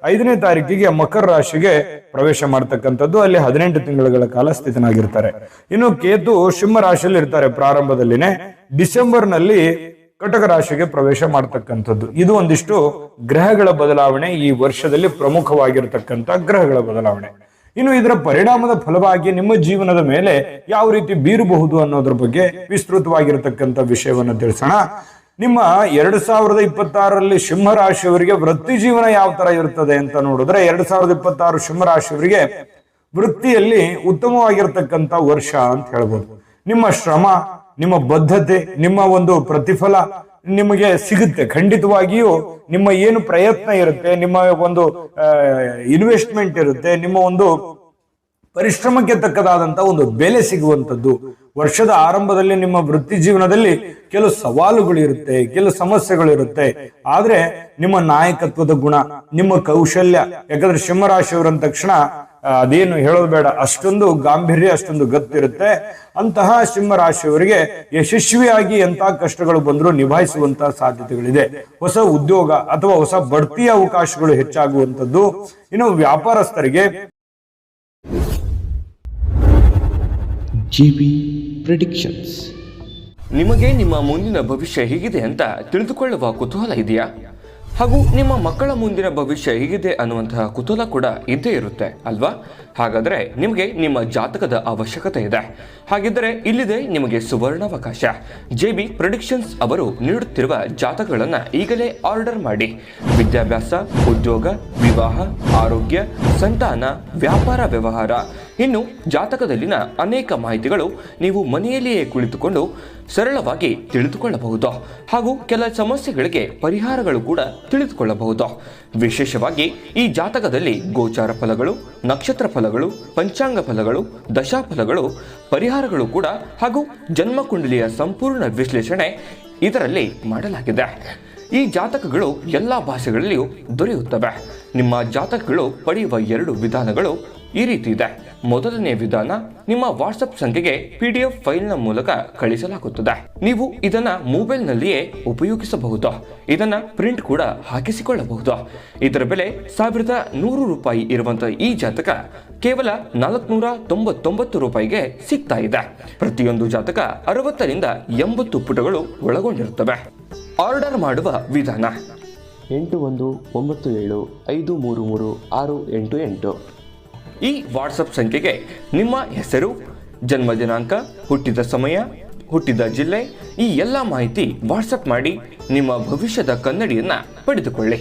5ನೇ ತಾರೀಕಿಗೆ ಮಕರ ರಾಶಿಗೆ ಪ್ರವೇಶ ಮಾಡ್ತಕ್ಕಂಥದ್ದು. ಅಲ್ಲಿ 18 ತಿಂಗಳುಗಳ ಕಾಲ ಸ್ಥಿತನಾಗಿರ್ತಾರೆ. ಇನ್ನು ಕೇತು ಸಿಂಹ ರಾಶಿಯಲ್ಲಿ ಇರ್ತಾರೆ ಪ್ರಾರಂಭದಲ್ಲಿನೇ. ಡಿಸೆಂಬರ್ ನಲ್ಲಿ ಕಟಕ ರಾಶಿಗೆ ಪ್ರವೇಶ ಮಾಡ್ತಕ್ಕಂಥದ್ದು. ಇದು ಒಂದಿಷ್ಟು ಗ್ರಹಗಳ ಬದಲಾವಣೆ, ಈ ವರ್ಷದಲ್ಲಿ ಪ್ರಮುಖವಾಗಿರ್ತಕ್ಕಂಥ ಗ್ರಹಗಳ ಬದಲಾವಣೆ. ಇನ್ನು ಇದರ ಪರಿಣಾಮದ ಫಲವಾಗಿ ನಿಮ್ಮ ಜೀವನದ ಮೇಲೆ ಯಾವ ರೀತಿ ಬೀರಬಹುದು ಅನ್ನೋದ್ರ ಬಗ್ಗೆ ವಿಸ್ತೃತವಾಗಿರತಕ್ಕಂಥ ವಿಷಯವನ್ನು ತಿಳಿಸೋಣ. ನಿಮ್ಮ 2026ರಲ್ಲಿ ಸಿಂಹ ರಾಶಿಯವರಿಗೆ ವೃತ್ತಿ ಜೀವನ ಯಾವ ತರ ಇರ್ತದೆ ಅಂತ ನೋಡಿದ್ರೆ, 2026 ಸಿಂಹ ರಾಶಿಯವರಿಗೆ ವೃತ್ತಿಯಲ್ಲಿ ಉತ್ತಮವಾಗಿರ್ತಕ್ಕಂಥ ವರ್ಷ ಅಂತ ಹೇಳ್ಬೋದು. ನಿಮ್ಮ ಶ್ರಮ, ನಿಮ್ಮ ಬದ್ಧತೆ, ನಿಮ್ಮ ಒಂದು ಪ್ರತಿಫಲ ನಿಮಗೆ ಸಿಗುತ್ತೆ. ಖಂಡಿತವಾಗಿಯೂ ನಿಮ್ಮ ಏನು ಪ್ರಯತ್ನ ಇರುತ್ತೆ, ನಿಮ್ಮ ಒಂದು ಇನ್ವೆಸ್ಟ್ಮೆಂಟ್ ಇರುತ್ತೆ, ನಿಮ್ಮ ಒಂದು ಪರಿಶ್ರಮಕ್ಕೆ ತಕ್ಕದಾದಂತ ಒಂದು ಬೆಲೆ ಸಿಗುವಂತದ್ದು. ವರ್ಷದ ಆರಂಭದಲ್ಲಿ ನಿಮ್ಮ ವೃತ್ತಿ ಜೀವನದಲ್ಲಿ ಕೆಲವು ಸವಾಲುಗಳು ಇರುತ್ತೆ, ಕೆಲವು ಸಮಸ್ಯೆಗಳು ಇರುತ್ತೆ. ಆದ್ರೆ ನಿಮ್ಮ ನಾಯಕತ್ವದ ಗುಣ, ನಿಮ್ಮ ಕೌಶಲ್ಯ, ಯಾಕಂದ್ರೆ ಸಿಂಹರಾಶಿಯವರು ಅಂದ ತಕ್ಷಣ ಅದೇನು ಹೇಳೋದು ಬೇಡ, ಅಷ್ಟೊಂದು ಗಾಂಭೀರ್ಯ, ಅಷ್ಟೊಂದು ಗತ್ತಿರುತ್ತೆ. ಅಂತಹ ಸಿಂಹರಾಶಿಯವರಿಗೆ ಯಶಸ್ವಿಯಾಗಿ ಎಂತ ಕಷ್ಟಗಳು ಬಂದರೂ ನಿಭಾಯಿಸುವಂತಹ ಸಾಧ್ಯತೆಗಳಿದೆ. ಹೊಸ ಉದ್ಯೋಗ ಅಥವಾ ಹೊಸ ಬಡ್ತಿಯ ಅವಕಾಶಗಳು ಹೆಚ್ಚಾಗುವಂಥದ್ದು. ಇನ್ನು ವ್ಯಾಪಾರಸ್ಥರಿಗೆ JB ಪ್ರೆಡಿಕ್ಷನ್ಸ್. ನಿಮಗೆ ನಿಮ್ಮ ಮುಂದಿನ ಭವಿಷ್ಯ ಹೇಗಿದೆ ಅಂತ ತಿಳಿದುಕೊಳ್ಳುವ ಕುತೂಹಲ ಇದೆಯಾ? ಹಾಗೂ ನಿಮ್ಮ ಮಕ್ಕಳ ಮುಂದಿನ ಭವಿಷ್ಯ ಹೇಗಿದೆ ಅನ್ನುವಂತಹ ಕುತೂಹಲ ಕೂಡ ಇದ್ದೇ ಇರುತ್ತೆ ಅಲ್ವಾ? ಹಾಗಾದರೆ ನಿಮಗೆ ನಿಮ್ಮ ಜಾತಕದ ಅವಶ್ಯಕತೆ ಇದೆ. ಹಾಗಿದ್ದರೆ ಇಲ್ಲಿದೆ ನಿಮಗೆ ಸುವರ್ಣಾವಕಾಶ. JB ಪ್ರೆಡಿಕ್ಷನ್ಸ್ ಅವರು ನೀಡುತ್ತಿರುವ ಜಾತಕಗಳನ್ನು ಈಗಲೇ ಆರ್ಡರ್ ಮಾಡಿ. ವಿದ್ಯಾಭ್ಯಾಸ, ಉದ್ಯೋಗ, ವಿವಾಹ, ಆರೋಗ್ಯ, ಸಂತಾನ, ವ್ಯಾಪಾರ ವ್ಯವಹಾರ, ಇನ್ನು ಜಾತಕದಲ್ಲಿನ ಅನೇಕ ಮಾಹಿತಿಗಳು ನೀವು ಮನೆಯಲ್ಲಿಯೇ ಕುಳಿತುಕೊಂಡು ಸರಳವಾಗಿ ತಿಳಿದುಕೊಳ್ಳಬಹುದು. ಹಾಗೂ ಕೆಲ ಸಮಸ್ಯೆಗಳಿಗೆ ಪರಿಹಾರಗಳು ಕೂಡ ತಿಳಿದುಕೊಳ್ಳಬಹುದು. ವಿಶೇಷವಾಗಿ ಈ ಜಾತಕದಲ್ಲಿ ಗೋಚಾರ ಫಲಗಳು, ನಕ್ಷತ್ರ ಫಲಗಳು, ಪಂಚಾಂಗ ಫಲಗಳು, ದಶಾಫಲಗಳು, ಪರಿಹಾರಗಳು ಕೂಡ ಹಾಗೂ ಜನ್ಮಕುಂಡಲಿಯ ಸಂಪೂರ್ಣ ವಿಶ್ಲೇಷಣೆ ಇದರಲ್ಲಿ ಮಾಡಲಾಗಿದೆ. ಈ ಜಾತಕಗಳು ಎಲ್ಲ ಭಾಷೆಗಳಲ್ಲಿಯೂ ದೊರೆಯುತ್ತವೆ. ನಿಮ್ಮ ಜಾತಕಗಳು ಪಡೆಯುವ 2 ವಿಧಾನಗಳು ಈ ರೀತಿ ಇದೆ. ಮೊದಲನೇ ವಿಧಾನ, ನಿಮ್ಮ ವಾಟ್ಸಪ್ ಸಂಖ್ಯೆಗೆ PDF ಫೈಲ್ನ ಮೂಲಕ ಕಳಿಸಲಾಗುತ್ತದೆ. ನೀವು ಇದನ್ನ ಮೊಬೈಲ್ನಲ್ಲಿಯೇ ಉಪಯೋಗಿಸಬಹುದು. ಇದನ್ನ ಪ್ರಿಂಟ್ ಕೂಡ ಹಾಕಿಸಿಕೊಳ್ಳಬಹುದು. ಇದರ ಬೆಲೆ 1100 ರೂಪಾಯಿ ಇರುವಂತಹ ಈ ಜಾತಕ ಕೇವಲ 499 ರೂಪಾಯಿಗೆ ಸಿಗ್ತಾ ಇದೆ. ಪ್ರತಿಯೊಂದು ಜಾತಕ 60ರಿಂದ 80 ಪುಟಗಳು ಒಳಗೊಂಡಿರುತ್ತವೆ. ಆರ್ಡರ್ ಮಾಡುವ ವಿಧಾನ: 8197533688. ಈ ವಾಟ್ಸಪ್ ಸಂಖ್ಯೆಗೆ ನಿಮ್ಮ ಹೆಸರು, ಜನ್ಮ ದಿನಾಂಕ, ಹುಟ್ಟಿದ ಸಮಯ, ಹುಟ್ಟಿದ ಜಿಲ್ಲೆ, ಈ ಎಲ್ಲ ಮಾಹಿತಿ ವಾಟ್ಸಪ್ ಮಾಡಿ ನಿಮ್ಮ ಭವಿಷ್ಯದ ಕನ್ನಡಿಯನ್ನು ಪಡೆದುಕೊಳ್ಳಿ.